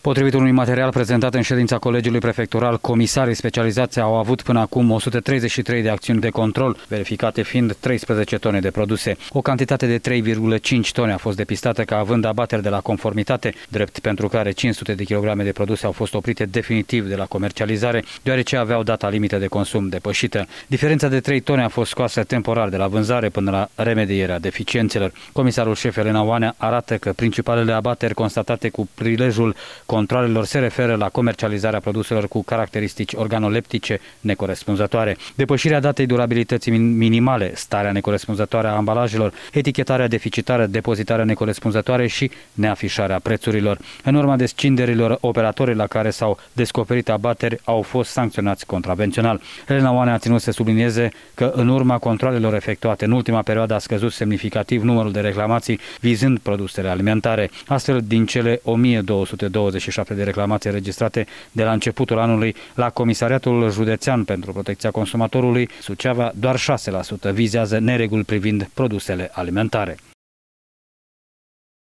Potrivit unui material prezentat în ședința Colegiului Prefectural, comisarii specializați au avut până acum 133 de acțiuni de control, verificate fiind 13 tone de produse. O cantitate de 3,5 tone a fost depistată ca având abateri de la conformitate, drept pentru care 500 de kilograme de produse au fost oprite definitiv de la comercializare, deoarece aveau data limită de consum depășită. Diferența de 3 tone a fost scoasă temporar de la vânzare până la remedierea deficiențelor. Comisarul șef Elena Oanea arată că principalele abateri constatate cu prilejul controalelor se referă la comercializarea produselor cu caracteristici organoleptice necorespunzătoare, depășirea datei durabilității minimale, starea necorespunzătoare a ambalajelor, etichetarea deficitară, depozitarea necorespunzătoare și neafișarea prețurilor. În urma descinderilor, operatorii la care s-au descoperit abateri au fost sancționați contravențional. Elena Oanea a ținut să sublinieze că în urma controalelor efectuate în ultima perioadă a scăzut semnificativ numărul de reclamații vizând produsele alimentare. Astfel, din cele 1227 de reclamații înregistrate de la începutul anului la Comisariatul Județean pentru Protecția Consumatorului, Suceava, doar 6% vizează nereguli privind produsele alimentare.